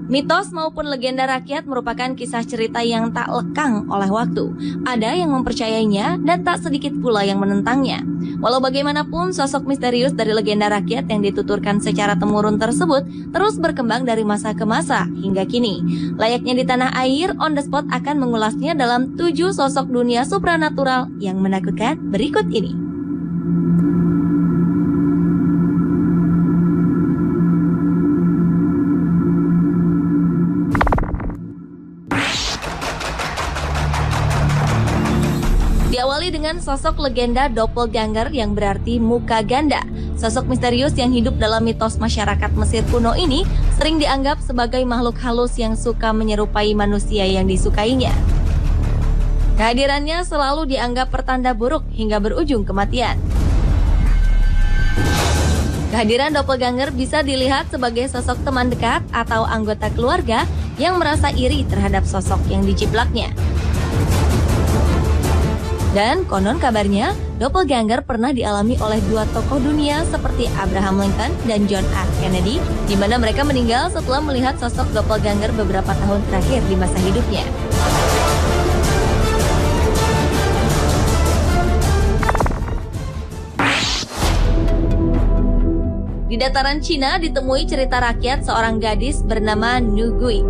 Mitos maupun legenda rakyat merupakan kisah cerita yang tak lekang oleh waktu. Ada yang mempercayainya dan tak sedikit pula yang menentangnya. Walau bagaimanapun, sosok misterius dari legenda rakyat yang dituturkan secara temurun tersebut terus berkembang dari masa ke masa hingga kini. Layaknya di tanah air, On The Spot akan mengulasnya dalam 7 sosok dunia supranatural yang menakutkan berikut ini. Diawali dengan sosok legenda doppelganger yang berarti muka ganda. Sosok misterius yang hidup dalam mitos masyarakat Mesir kuno ini sering dianggap sebagai makhluk halus yang suka menyerupai manusia yang disukainya. Kehadirannya selalu dianggap pertanda buruk hingga berujung kematian. Kehadiran doppelganger bisa dilihat sebagai sosok teman dekat atau anggota keluarga yang merasa iri terhadap sosok yang dijiplaknya. Dan konon kabarnya, doppelganger pernah dialami oleh 2 tokoh dunia seperti Abraham Lincoln dan John F. Kennedy, di mana mereka meninggal setelah melihat sosok doppelganger beberapa tahun terakhir di masa hidupnya. Di dataran Cina ditemui cerita rakyat seorang gadis bernama Nu Gui.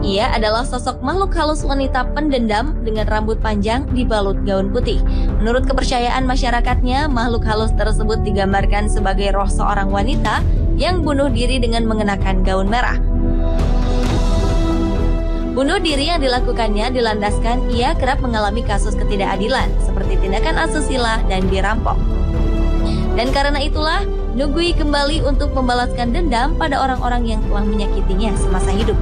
Ia adalah sosok makhluk halus wanita pendendam dengan rambut panjang dibalut gaun putih. Menurut kepercayaan masyarakatnya, makhluk halus tersebut digambarkan sebagai roh seorang wanita yang bunuh diri dengan mengenakan gaun merah. Bunuh diri yang dilakukannya dilandaskan ia kerap mengalami kasus ketidakadilan seperti tindakan asusila dan dirampok. Dan karena itulah, Nu Gui kembali untuk membalaskan dendam pada orang-orang yang telah menyakitinya semasa hidup.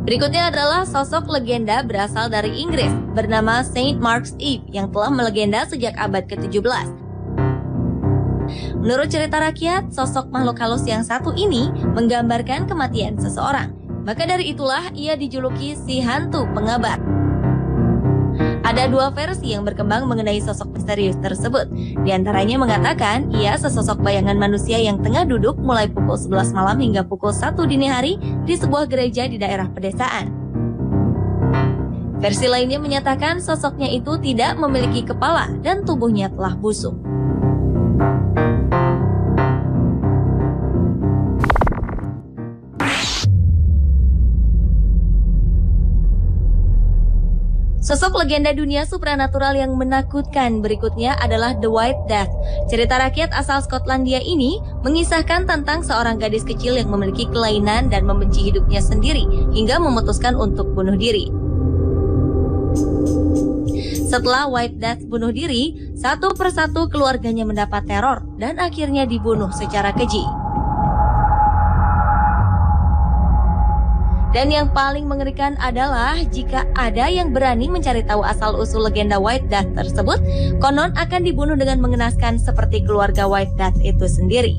Berikutnya adalah sosok legenda berasal dari Inggris bernama Saint Mark's Eve yang telah melegenda sejak abad ke-17. Menurut cerita rakyat, sosok makhluk halus yang satu ini menggambarkan kematian seseorang. Maka dari itulah ia dijuluki si hantu pengabar. Ada 2 versi yang berkembang mengenai sosok misterius tersebut. Di antaranya mengatakan ia sesosok bayangan manusia yang tengah duduk mulai pukul 11 malam hingga pukul 1 dini hari di sebuah gereja di daerah pedesaan. Versi lainnya menyatakan sosoknya itu tidak memiliki kepala dan tubuhnya telah busuk. Sosok legenda dunia supranatural yang menakutkan berikutnya adalah The White Death. Cerita rakyat asal Skotlandia ini mengisahkan tentang seorang gadis kecil yang memiliki kelainan dan membenci hidupnya sendiri hingga memutuskan untuk bunuh diri. Setelah White Death bunuh diri, satu persatu keluarganya mendapat teror dan akhirnya dibunuh secara keji. Dan yang paling mengerikan adalah jika ada yang berani mencari tahu asal-usul legenda White Death tersebut, konon akan dibunuh dengan mengenaskan seperti keluarga White Death itu sendiri.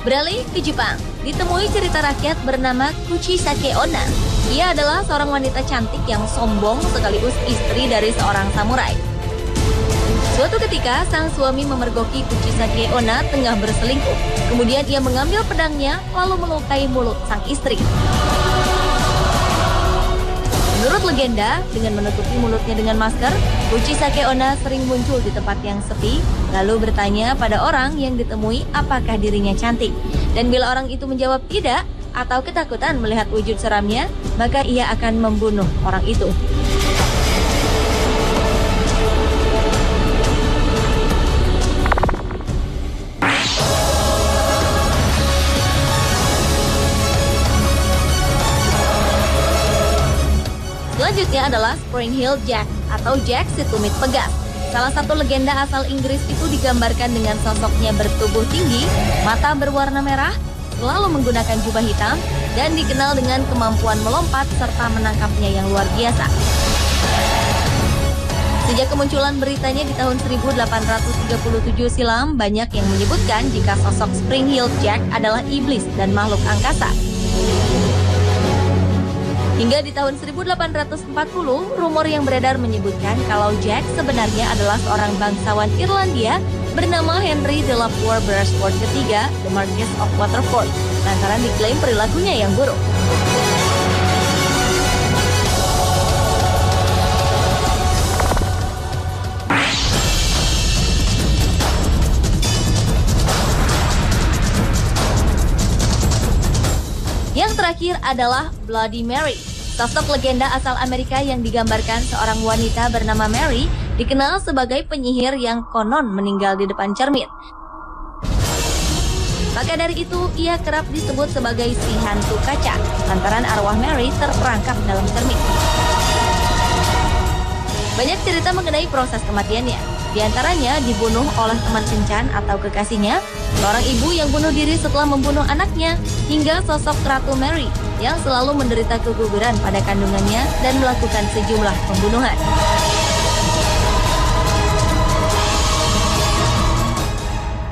Beralih ke Jepang, ditemui cerita rakyat bernama Kuchisake Onna. Ia adalah seorang wanita cantik yang sombong sekaligus istri dari seorang samurai. Suatu ketika, sang suami memergoki Kuchisake Onna tengah berselingkuh. Kemudian ia mengambil pedangnya lalu melukai mulut sang istri. Menurut legenda, dengan menutupi mulutnya dengan masker, Kuchisake Onna sering muncul di tempat yang sepi, lalu bertanya pada orang yang ditemui apakah dirinya cantik. Dan bila orang itu menjawab tidak, atau ketakutan melihat wujud seramnya, maka ia akan membunuh orang itu. Selanjutnya adalah Spring Heel Jack atau Jack si tumit pegas. Salah satu legenda asal Inggris itu digambarkan dengan sosoknya bertubuh tinggi, mata berwarna merah, selalu menggunakan jubah hitam dan dikenal dengan kemampuan melompat serta menangkapnya yang luar biasa. Sejak kemunculan beritanya di tahun 1837 silam, banyak yang menyebutkan jika sosok Spring-Heeled Jack adalah iblis dan makhluk angkasa. Hingga di tahun 1840, rumor yang beredar menyebutkan kalau Jack sebenarnya adalah seorang bangsawan Irlandia bernama Henry de la Poer Beresford III, The Marquess of Waterford, lantaran diklaim perilakunya yang buruk. Yang terakhir adalah Bloody Mary. Sosok legenda asal Amerika yang digambarkan seorang wanita bernama Mary dikenal sebagai penyihir yang konon meninggal di depan cermin. Maka dari itu, ia kerap disebut sebagai si hantu kaca, lantaran arwah Mary terperangkap dalam cermin. Banyak cerita mengenai proses kematiannya. Di antaranya dibunuh oleh teman kencan atau kekasihnya, seorang ibu yang bunuh diri setelah membunuh anaknya, hingga sosok Ratu Mary yang selalu menderita keguguran pada kandungannya dan melakukan sejumlah pembunuhan.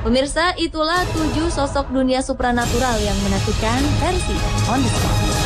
Pemirsa, itulah 7 sosok dunia supranatural yang menakutkan versi On The Spot.